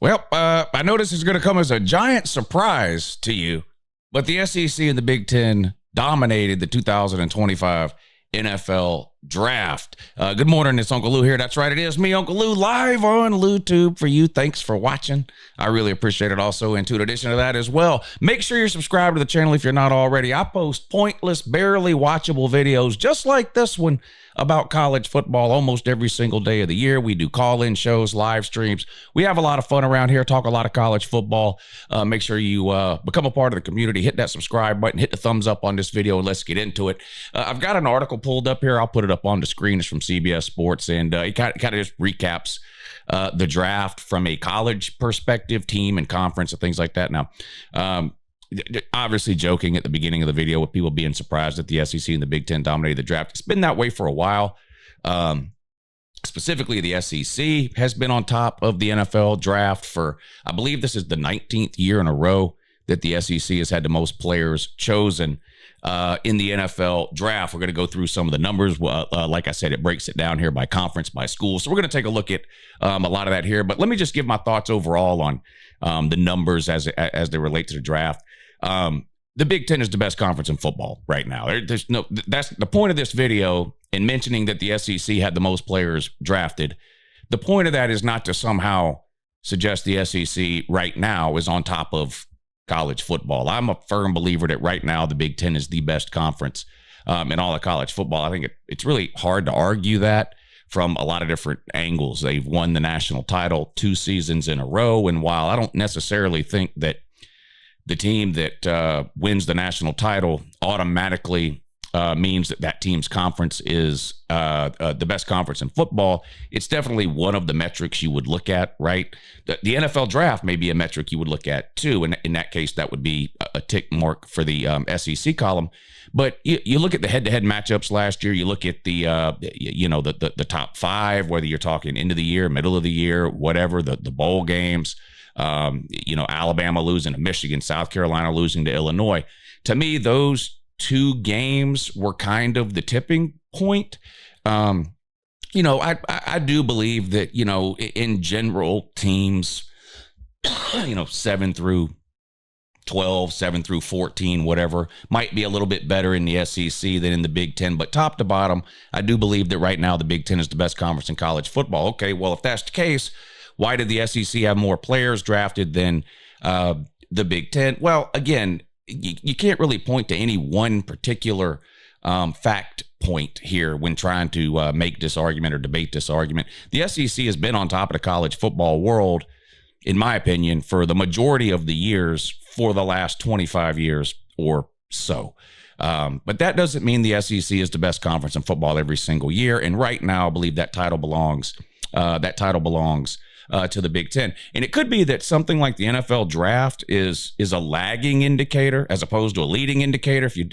Well, I know this is going to come as a giant surprise to you, but the SEC and the Big Ten dominated the 2025 NFL draft. Good morning, it's Uncle Lou here. That's right, it is me, Uncle Lou, live on LouTube for you. Thanks for watching. I really appreciate it. Also, in addition to that as well, make sure you're subscribed to the channel if you're not already. I post pointless, barely watchable videos just like this one about college football almost every single day of the year. We do call-in shows, live streams. We have a lot of fun around here, talk a lot of college football. Make sure you become a part of the community. Hit that subscribe button, hit the thumbs up on this video, and let's get into it. I've got an article pulled up here. I'll put it up on the screen. It's from CBS Sports, and it kind of just recaps the draft from a college perspective, team and conference and things like that. Now, obviously joking at the beginning of the video with people being surprised that the SEC and the Big Ten dominated the draft. It's been that way for a while. Specifically, the SEC has been on top of the NFL draft for, I believe this is the 19th year in a row that the SEC has had the most players chosen in the NFL draft. We're going to go through some of the numbers. Like I said, it breaks it down here by conference, by school. So we're going to take a look at a lot of that here. But let me just give my thoughts overall on the numbers as they relate to the draft. The Big Ten is the best conference in football right now. That's the point of this video in mentioning that the SEC had the most players drafted. The point of that is not to somehow suggest the SEC right now is on top of college football. I'm a firm believer that right now the Big Ten is the best conference in all of college football. I think it's really hard to argue that from a lot of different angles. They've won the national title 2 seasons in a row, and while I don't necessarily think that the team that wins the national title automatically means that team's conference is the best conference in football, it's definitely one of the metrics you would look at, right? The NFL draft may be a metric you would look at too, and in that case, that would be a tick mark for the SEC column. But you look at the head-to-head matchups last year. You look at the the top 5, whether you're talking end of the year, middle of the year, whatever, the bowl games. Alabama losing to Michigan, South Carolina losing to Illinois. To me, those 2 games were kind of the tipping point. I do believe that, in general, teams, 7 through 12, 7 through 14, whatever, might be a little bit better in the SEC than in the Big Ten. But top to bottom, I do believe that right now the Big Ten is the best conference in college football. Okay, well, if that's the case, why did the SEC have more players drafted than the Big Ten? Well, again, you can't really point to any one particular fact point here when trying to make this argument or debate this argument. The SEC has been on top of the college football world, in my opinion, for the majority of the years for the last 25 years or so. But that doesn't mean the SEC is the best conference in football every single year. And right now, I believe that title belongs to the Big Ten. And it could be that something like the NFL draft is a lagging indicator as opposed to a leading indicator. If you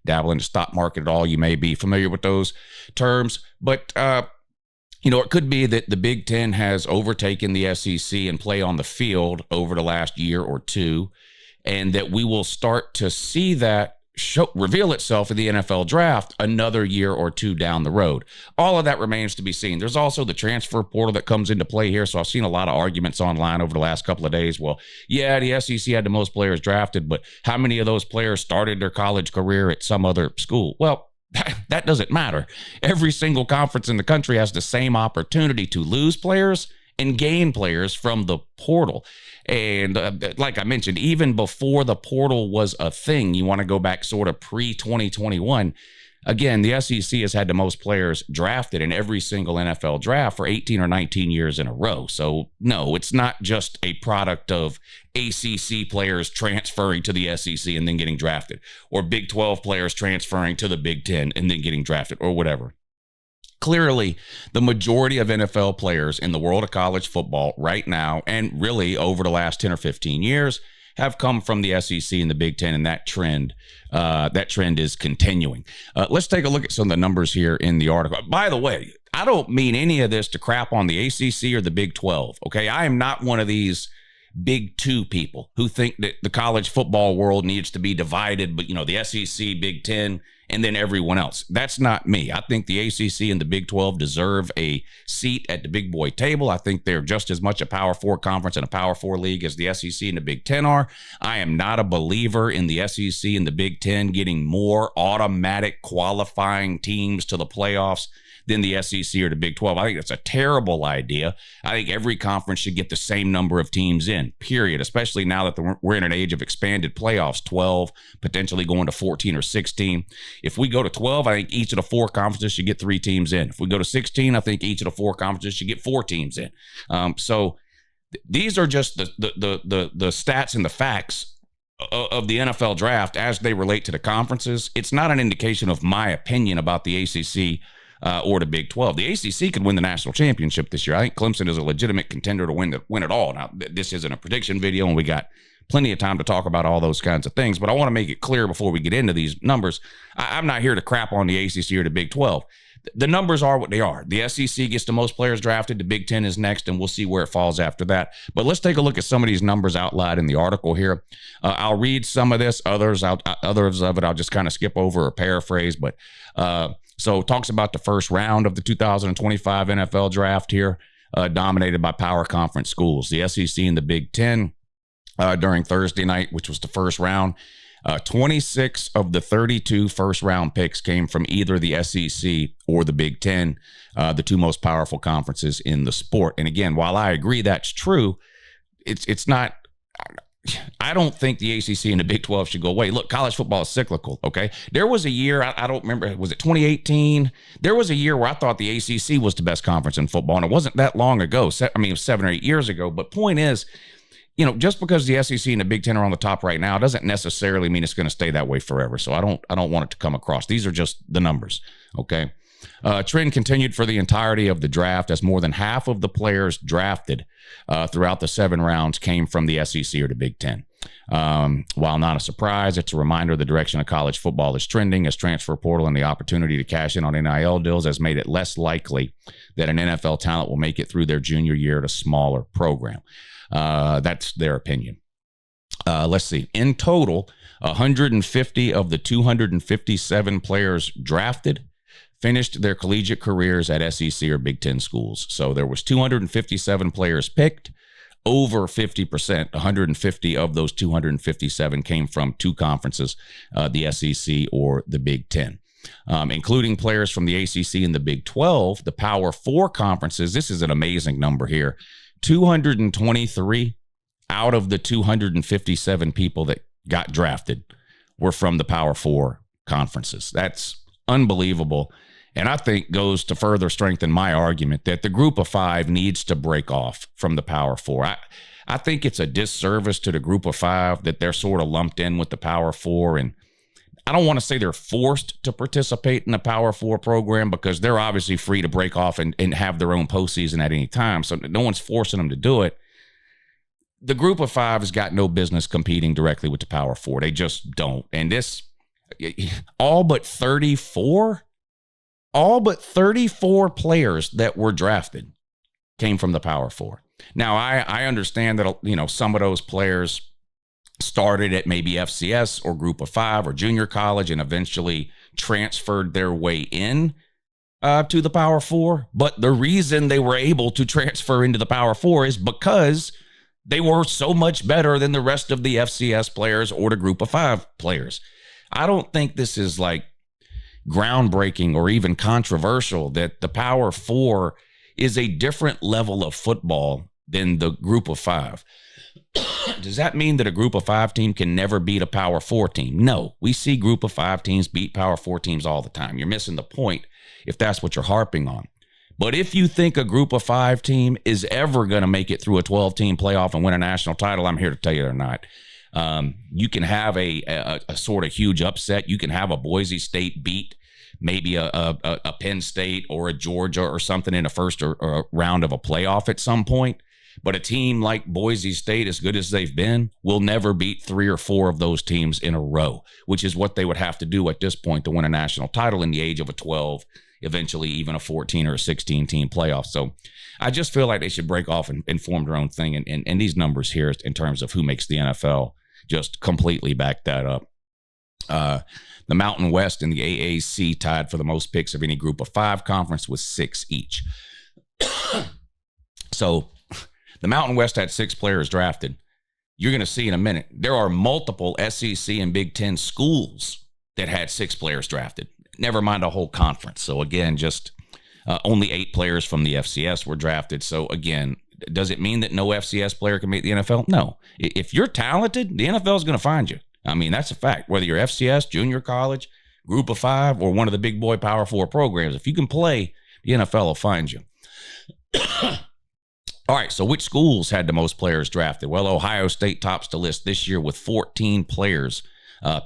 dabble in the stock market at all, you may be familiar with those terms. But, it could be that the Big Ten has overtaken the SEC in play on the field over the last year or two, and that we will start to see that reveal itself in the NFL draft another year or 2 down the road. All of that remains to be seen. There's also the transfer portal that comes into play here. So I've seen a lot of arguments online over the last couple of days. Well, yeah, the SEC had the most players drafted, but how many of those players started their college career at some other school? Well, that doesn't matter. Every single conference in the country has the same opportunity to lose players and gain players from the portal. And like I mentioned, even before the portal was a thing, you want to go back sort of pre-2021. Again, the SEC has had the most players drafted in every single NFL draft for 18 or 19 years in a row. So no, it's not just a product of ACC players transferring to the SEC and then getting drafted, or Big 12 players transferring to the Big 10 and then getting drafted, or whatever. Clearly, the majority of NFL players in the world of college football right now, and really over the last 10 or 15 years, have come from the SEC and the Big Ten, and that trend is continuing. Let's take a look at some of the numbers here in the article. By the way, I don't mean any of this to crap on the ACC or the Big 12, okay? I am not one of these Big 2 people who think that the college football world needs to be divided, but, the SEC, Big 10, and then everyone else. That's not me. I think the ACC and the Big 12 deserve a seat at the big boy table. I think they're just as much a Power 4 conference and a Power 4 league as the SEC and the Big 10 are. I am not a believer in the SEC and the Big 10 getting more automatic qualifying teams to the playoffs than the SEC or the Big 12. I think that's a terrible idea. I think every conference should get the same number of teams in, period, especially now that we're in an age of expanded playoffs, 12, potentially going to 14 or 16. If we go to 12, I think each of the 4 conferences should get 3 teams in. If we go to 16, I think each of the 4 conferences should get 4 teams in. So these are just the stats and the facts of the NFL draft as they relate to the conferences. It's not an indication of my opinion about the ACC or the Big 12. The ACC could win the national championship this year. I think Clemson is a legitimate contender to win it all. Now, this isn't a prediction video, and we got plenty of time to talk about all those kinds of things, but I want to make it clear before we get into these numbers, I'm not here to crap on the ACC or the Big 12. The numbers are what they are. The SEC gets the most players drafted. The Big 10 is next, and we'll see where it falls after that. But let's take a look at some of these numbers outlined in the article here. I'll read some of this. Others of it I'll just kind of skip over or paraphrase. But so it talks about the first round of the 2025 NFL draft here, dominated by power conference schools. The SEC and the Big 10 during Thursday night, which was the first round. 26 of the 32 first-round picks came from either the SEC or the Big 10, the 2 most powerful conferences in the sport. And again, while I agree that's true, it's not. I don't think the ACC and the Big 12 should go away. Look, college football is cyclical, okay? There was a year, I don't remember, was it 2018? There was a year where I thought the ACC was the best conference in football, and it wasn't that long ago. I mean, it was 7 or 8 years ago. But point is, just because the SEC and the Big 10 are on the top right now doesn't necessarily mean it's going to stay that way forever. So I don't want it to come across. These are just the numbers, okay? Trend continued for the entirety of the draft as more than half of the players drafted throughout the 7 rounds came from the SEC or the Big 10. While not a surprise, it's a reminder of the direction of college football is trending, as transfer portal and the opportunity to cash in on NIL deals has made it less likely that an NFL talent will make it through their junior year at a smaller program. That's their opinion. Let's see. In total, 150 of the 257 players drafted finished their collegiate careers at SEC or Big 10 schools. So there was 257 players picked. Over 50%, 150 of those 257 came from 2 conferences, the SEC or the Big 10. Including players from the ACC and the Big 12, the Power 4 conferences. This is an amazing number here. 223 out of the 257 people that got drafted were from the Power 4 conferences. That's unbelievable. And I think goes to further strengthen my argument that the group of 5 needs to break off from the Power 4. I think it's a disservice to the group of 5 that they're sort of lumped in with the Power 4. And I don't want to say they're forced to participate in the Power 4 program, because they're obviously free to break off and have their own postseason at any time. So no one's forcing them to do it. The group of 5 has got no business competing directly with the Power 4. They just don't. And this, all but 34 players that were drafted came from the Power 4. Now, I understand that, some of those players started at maybe FCS or group of 5 or junior college and eventually transferred their way in to the Power 4. But the reason they were able to transfer into the Power 4 is because they were so much better than the rest of the FCS players or the group of 5 players. I don't think this is like groundbreaking or even controversial that the Power 4 is a different level of football than the group of 5. Does that mean that a group of 5 team can never beat a Power 4 team? No, we see group of 5 teams beat Power 4 teams all the time. You're missing the point if that's what you're harping on. But if you think a group of 5 team is ever going to make it through a 12-team playoff and win a national title, I'm here to tell you they're not. You can have a sort of huge upset. You can have a Boise State beat maybe a Penn State or a Georgia or something in a first or round of a playoff at some point. But a team like Boise State, as good as they've been, will never beat 3 or 4 of those teams in a row, which is what they would have to do at this point to win a national title in the age of a 12, eventually even a 14 or a 16-team playoff. So I just feel like they should break off and form their own thing. And these numbers here in terms of who makes the NFL just completely back that up. The Mountain West in the AAC tied for the most picks of any group of 5 conference with 6 each. So the Mountain West had 6 players drafted. You're going to see in a minute, there are multiple SEC and Big Ten schools that had 6 players drafted, never mind a whole conference. So again, just only 8 players from the FCS were drafted. So again, does it mean that no FCS player can make the NFL? No. If you're talented, the NFL is going to find you. I mean, that's a fact. Whether you're FCS, junior college, group of 5, or one of the big boy Power 4 programs, if you can play, the NFL will find you. All right, so which schools had the most players drafted? Well, Ohio State tops the list this year with 14 players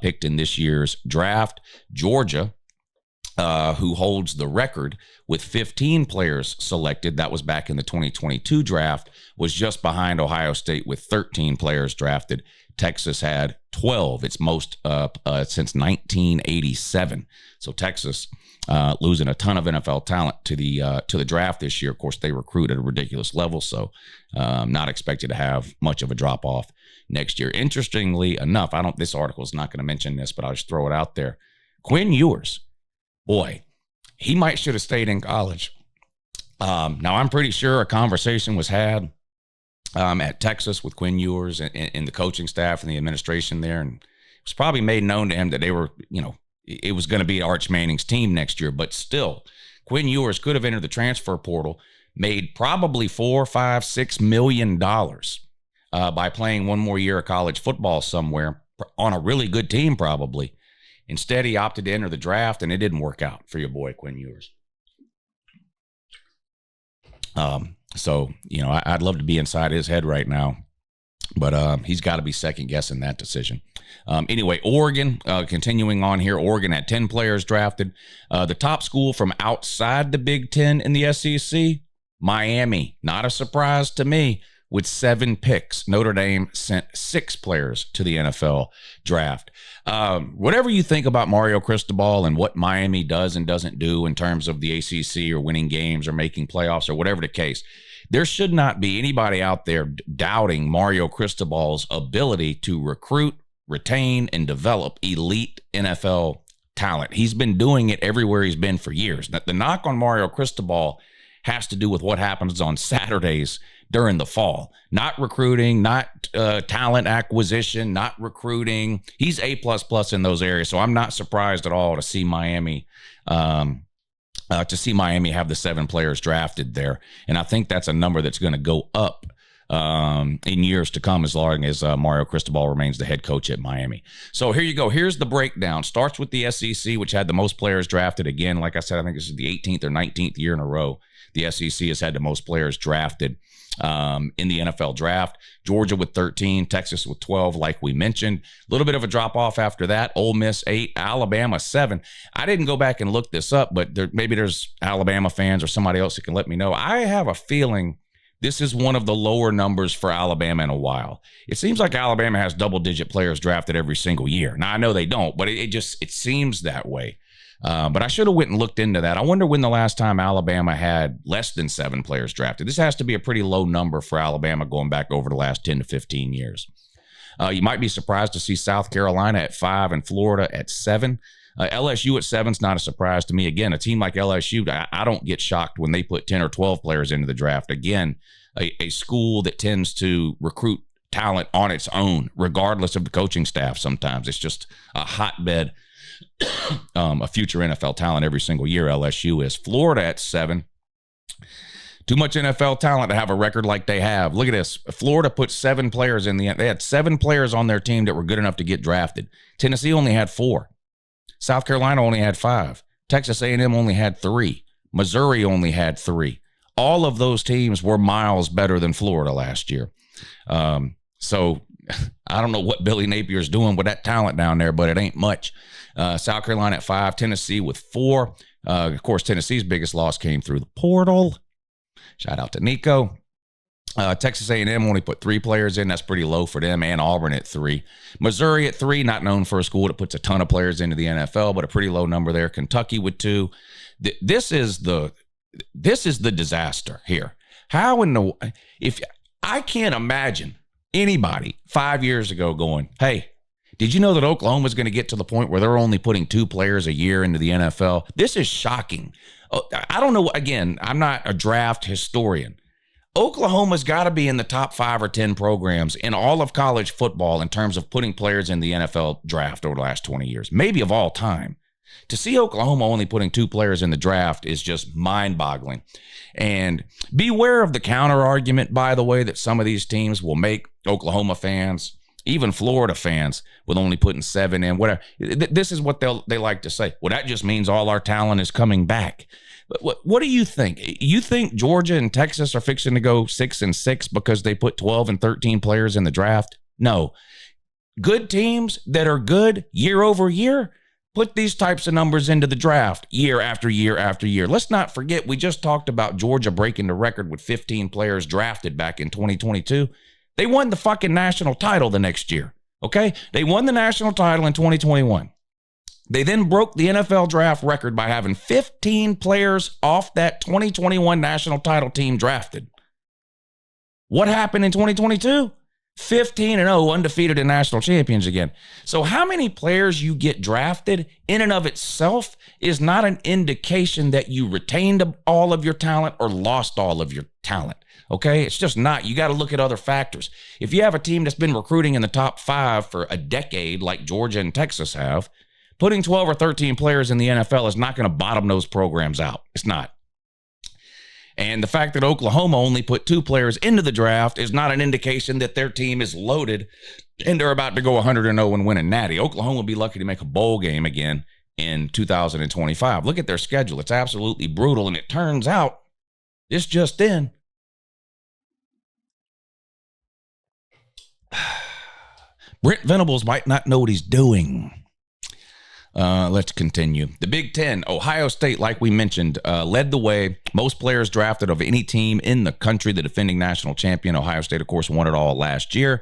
picked in this year's draft. Georgia, who holds the record with 15 players selected, that was back in the 2022 draft, was just behind Ohio State with 13 players drafted. Texas had 12. It's most since 1987. So Texas losing a ton of NFL talent to the draft this year. Of course, they recruit at a ridiculous level, so not expected to have much of a drop off next year. Interestingly enough, this article is not going to mention this, but I'll just throw it out there. Quinn Ewers, boy, he might should have stayed in college. Now, I'm pretty sure a conversation was had at Texas with Quinn Ewers and the coaching staff and the administration there, and it was probably made known to him that they were, it was going to be Arch Manning's team next year. But still, Quinn Ewers could have entered the transfer portal, made probably $4, $5, $6 million by playing one more year of college football somewhere on a really good team, probably. Instead, he opted to enter the draft, and it didn't work out for your boy Quinn Ewers. So, I'd love to be inside his head right now, but he's got to be second guessing that decision. Anyway, Oregon, continuing on here, Oregon had 10 players drafted. The top school from outside the Big Ten in the SEC, Miami, not a surprise to me, with 7 picks. Notre Dame sent 6 players to the NFL draft. Whatever you think about Mario Cristobal and what Miami does and doesn't do in terms of the ACC or winning games or making playoffs or whatever the case, there should not be anybody out there doubting Mario Cristobal's ability to recruit, retain, and develop elite NFL talent. He's been doing it everywhere he's been for years. The knock on Mario Cristobal has to do with what happens on Saturdays during the fall. Not recruiting, not talent acquisition, not recruiting. He's A++ in those areas, so I'm not surprised at all to see Miami have the 7 players drafted there. And I think that's a number that's going to go up in years to come as long as Mario Cristobal remains the head coach at Miami. So here you go. Here's the breakdown. Starts with the SEC, which had the most players drafted. Again, like I said, I think this is the 18th or 19th year in a row the SEC has had the most players drafted in the NFL draft. Georgia with 13, Texas with 12, like we mentioned. A little bit of a drop-off after that. Ole Miss 8, Alabama 7. I didn't go back and look this up, but maybe there's Alabama fans or somebody else that can let me know. I have a feeling this is one of the lower numbers for Alabama in a while. It seems like Alabama has double-digit players drafted every single year. Now, I know they don't, but it seems that way. But I should have went and looked into that. I wonder when the last time Alabama had less than 7 players drafted. This has to be a pretty low number for Alabama going back over the last 10 to 15 years. You might be surprised to see South Carolina at 5 and Florida at 7. LSU at 7 is not a surprise to me. Again, a team like LSU, I don't get shocked when they put 10 or 12 players into the draft. Again, a school that tends to recruit talent on its own, regardless of the coaching staff sometimes. It's just a hotbed of future NFL talent every single year. LSU is. Florida at 7. Too much NFL talent to have a record like they have. Look at this. Florida put 7 players in the end. They had 7 players on their team that were good enough to get drafted. Tennessee only had 4. South Carolina only had 5. Texas A&M only had 3. Missouri only had 3. All of those teams were miles better than Florida last year. So I don't know what Billy Napier's doing with that talent down there, but it ain't much. South Carolina at 5, Tennessee with 4. Of course, Tennessee's biggest loss came through the portal. Shout out to Nico. Texas A&M only put 3 players in. That's pretty low for them, and Auburn at 3. Missouri at 3, not known for a school that puts a ton of players into the NFL, but a pretty low number there. Kentucky with 2. This is the disaster here. If I can't imagine anybody 5 years ago going, hey, Did you know that Oklahoma is going to get to the point where they're only putting 2 players a year into the NFL? This is shocking. I don't know. Again, I'm not a draft historian. Oklahoma's got to be in the top 5 or 10 programs in all of college football in terms of putting players in the NFL draft over the last 20 years, maybe of all time. To see Oklahoma only putting 2 players in the draft is just mind-boggling. And beware of the counter argument, by the way, that some of these teams will make Oklahoma fans, even Florida fans, with only putting 7 in, whatever. This is what they like to say. Well, that just means all our talent is coming back. But what do you think? You think Georgia and Texas are fixing to go 6-6 because they put 12 and 13 players in the draft? No. Good teams that are good year over year put these types of numbers into the draft year after year after year. Let's not forget, we just talked about Georgia breaking the record with 15 players drafted back in 2022. They won the fucking national title the next year, okay? They won the national title in 2021. They then broke the NFL draft record by having 15 players off that 2021 national title team drafted. What happened in 2022? 15-0, undefeated and national champions again. So how many players you get drafted in and of itself is not an indication that you retained all of your talent or lost all of your talent. Okay, it's just not. You got to look at other factors. If you have a team that's been recruiting in the top 5 for a decade, like Georgia and Texas have, putting 12 or 13 players in the NFL is not going to bottom those programs out. It's not. And the fact that Oklahoma only put 2 players into the draft is not an indication that their team is loaded and they're about to go 100-0 and win a natty. Oklahoma will be lucky to make a bowl game again in 2025. Look at their schedule. It's absolutely brutal. And it turns out, this just in, Brent Venables might not know what he's doing. Let's continue. The Big Ten, Ohio State, like we mentioned, led the way. Most players drafted of any team in the country, the defending national champion. Ohio State, of course, won it all last year.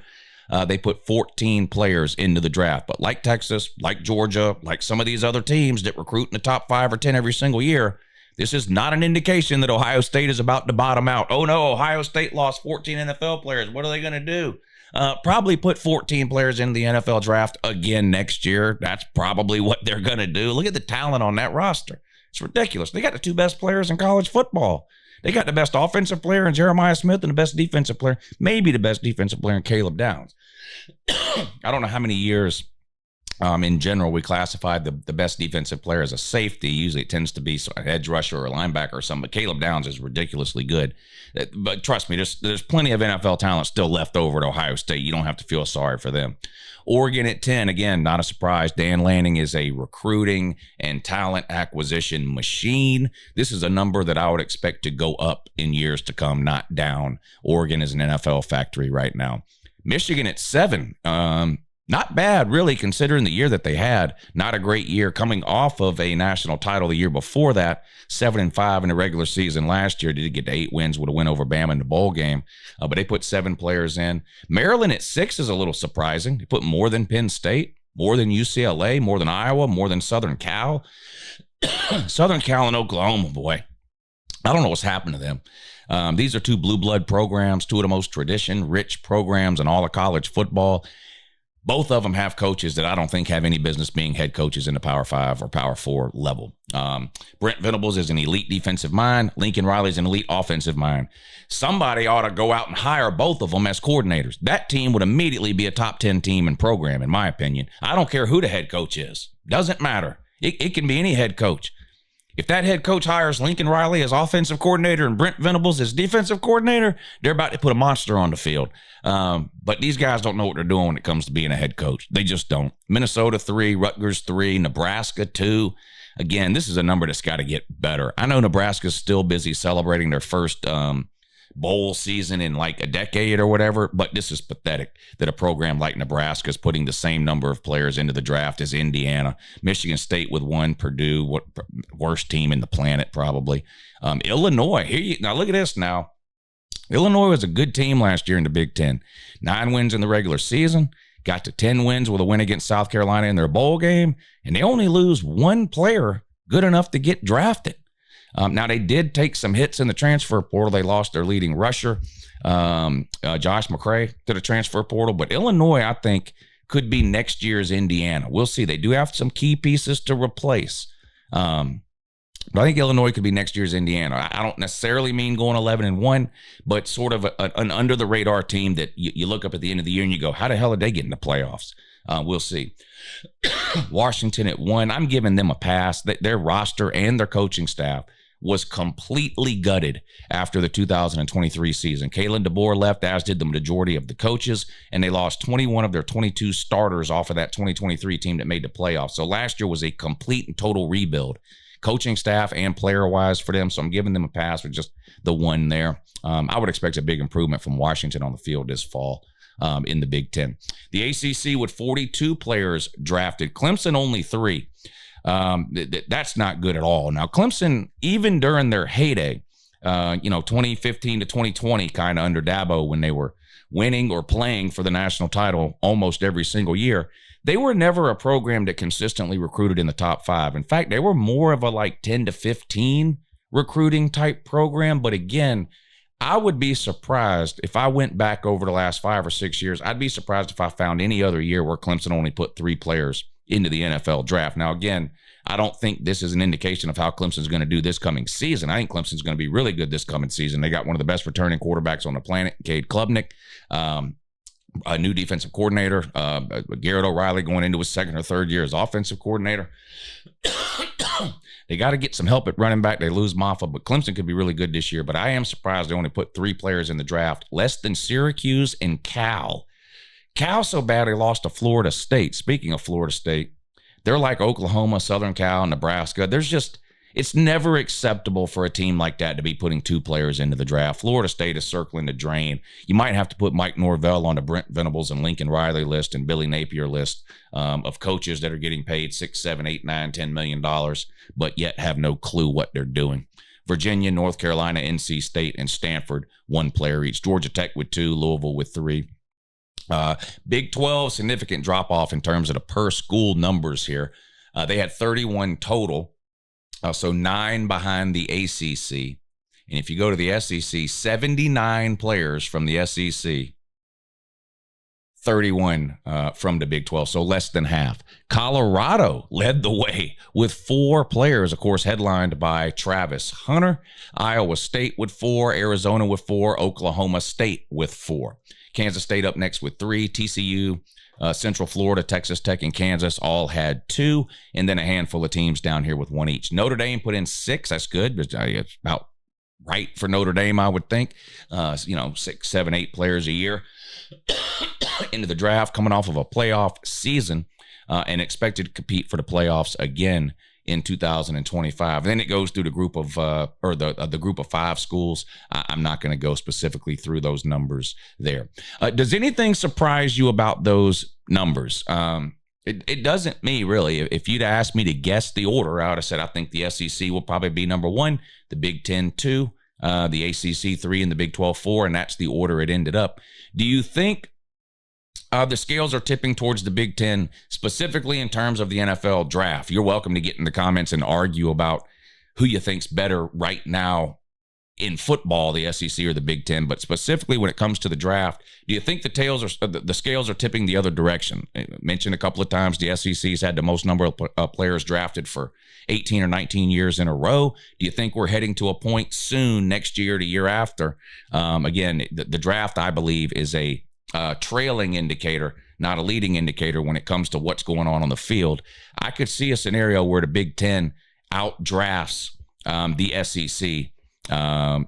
They put 14 players into the draft. But like Texas, like Georgia, like some of these other teams that recruit in the top 5 or 10 every single year, this is not an indication that Ohio State is about to bottom out. Oh, no, Ohio State lost 14 NFL players. What are they going to do? Probably put 14 players in the NFL draft again next year. That's probably what they're going to do. Look at the talent on that roster. It's ridiculous. They got the 2 best players in college football. They got the best offensive player in Jeremiah Smith and the best defensive player, maybe the best defensive player in Caleb Downs. I don't know how many years in general we classified the best defensive player as a safety. Usually it tends to be an edge rusher or a linebacker or something, but Caleb Downs is ridiculously good. But trust me, there's plenty of NFL talent still left over at Ohio State. You don't have to feel sorry for them. Oregon at 10, again, not a surprise. Dan Lanning is a recruiting and talent acquisition machine. This is a number that I would expect to go up in years to come, not down. Oregon is an NFL factory right now. Michigan at 7, not bad, really, considering the year that they had. Not a great year coming off of a national title the year before that. 7-5 in the regular season last year. Did get to 8 wins with a win over Bama in the bowl game. But they put 7 players in. Maryland at 6 is a little surprising. They put more than Penn State, more than UCLA, more than Iowa, more than Southern Cal. Southern Cal and Oklahoma, boy. I don't know what's happened to them. These are 2 blue blood programs, 2 of the most tradition-rich programs in all of college football. Both of them have coaches that I don't think have any business being head coaches in the Power 5 or Power 4 level. Brent Venables is an elite defensive mind. Lincoln Riley's an elite offensive mind. Somebody ought to go out and hire both of them as coordinators. That team would immediately be a top 10 team and program, in my opinion. I don't care who the head coach is. Doesn't matter. It can be any head coach. If that head coach hires Lincoln Riley as offensive coordinator and Brent Venables as defensive coordinator, they're about to put a monster on the field. But these guys don't know what they're doing when it comes to being a head coach. They just don't. Minnesota 3, Rutgers 3, Nebraska 2. Again, this is a number that's got to get better. I know Nebraska's still busy celebrating their first bowl season in like a decade or whatever, but this is pathetic that a program like Nebraska is putting the same number of players into the draft as Indiana. Michigan State with 1, Purdue, what worst team in the planet probably. Illinois, now look at this now. Illinois was a good team last year in the Big Ten. 9 wins in the regular season, got to 10 wins with a win against South Carolina in their bowl game, and they only lose 1 player good enough to get drafted. Now, they did take some hits in the transfer portal. They lost their leading rusher, Josh McCray, to the transfer portal. But Illinois, I think, could be next year's Indiana. We'll see. They do have some key pieces to replace. But I think Illinois could be next year's Indiana. I don't necessarily mean going 11-1, but sort of an under the radar team that you look up at the end of the year and you go, how the hell did they get in the playoffs? We'll see. Washington at 1. I'm giving them a pass. Their roster and their coaching staff was completely gutted after the 2023 season. Kalen DeBoer left, as did the majority of the coaches, and they lost 21 of their 22 starters off of that 2023 team that made the playoffs. So last year was a complete and total rebuild, coaching staff and player-wise for them. So I'm giving them a pass with just the 1 there. I would expect a big improvement from Washington on the field this fall in the Big Ten. The ACC with 42 players drafted. Clemson only 3. That's not good at all. Now, Clemson, even during their heyday, 2015 to 2020, kind of under Dabo, when they were winning or playing for the national title almost every single year, they were never a program that consistently recruited in the top 5. In fact, they were more of a like 10 to 15 recruiting type program. But again, I would be surprised if I went back over the last 5 or 6 years. I'd be surprised if I found any other year where Clemson only put 3 players into the NFL draft. Now, again, I don't think this is an indication of how Clemson's going to do this coming season. I think Clemson's going to be really good this coming season. They got one of the best returning quarterbacks on the planet, Cade Klubnik, a new defensive coordinator, Garrett O'Reilly going into his 2nd or 3rd year as offensive coordinator. They got to get some help at running back. They lose Maffa, but Clemson could be really good this year. But I am surprised they only put 3 players in the draft, less than Syracuse and Cal. Cal so bad they lost to Florida State. Speaking of Florida State, they're like Oklahoma, Southern Cal, Nebraska. It's never acceptable for a team like that to be putting 2 players into the draft. Florida State is circling the drain. You might have to put Mike Norvell on the Brent Venables and Lincoln Riley list and Billy Napier list of coaches that are getting paid $6, $7, $8, $9, $10 million, but yet have no clue what they're doing. Virginia, North Carolina, NC State, and Stanford, 1 player each. Georgia Tech with 2, Louisville with 3. Big 12, significant drop off in terms of the per school numbers here. They had 31 total, so 9 behind the ACC. And if you go to the SEC, 79 players from the SEC, 31 from the Big 12, so less than half. Colorado led the way with 4 players, of course, headlined by Travis Hunter. Iowa State with 4, Arizona with 4, Oklahoma State with 4. Kansas State up next with 3. TCU, Central Florida, Texas Tech, and Kansas all had 2. And then a handful of teams down here with 1 each. Notre Dame put in 6. That's good. It's about right for Notre Dame, I would think. 6, 7, 8 players a year into the draft, coming off of a playoff season and expected to compete for the playoffs again in 2025. Then it goes through the group of the group of 5 schools. I'm not going to go specifically through those numbers there. Does anything surprise you about those numbers? It doesn't me, really. If you'd asked me to guess the order, I would have said I think the SEC will probably be number 1, the Big 10 2, the ACC 3, and the Big 12 4, and that's the order it ended up. Do you think the scales are tipping towards the Big Ten, specifically in terms of the NFL draft? You're welcome to get in the comments and argue about who you think's better right now in football, the SEC or the Big Ten. But specifically when it comes to the draft, do you think the scales are tipping the other direction? I mentioned a couple of times the SEC's had the most number of players drafted for 18 or 19 years in a row. Do you think we're heading to a point soon, next year, the year after? Again, the draft, I believe, is a trailing indicator, not a leading indicator when it comes to what's going on the field. I could see a scenario where the Big Ten outdrafts the SEC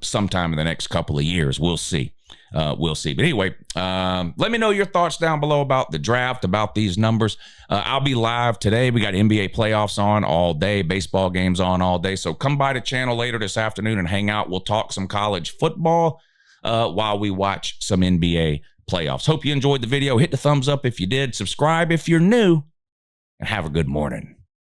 sometime in the next couple of years. We'll see. But anyway, let me know your thoughts down below about the draft, about these numbers. I'll be live today. We got NBA playoffs on all day, baseball games on all day. So come by the channel later this afternoon and hang out. We'll talk some college football while we watch some NBA playoffs. Hope you enjoyed the video. Hit the thumbs up if you did. Subscribe if you're new. And have a good morning.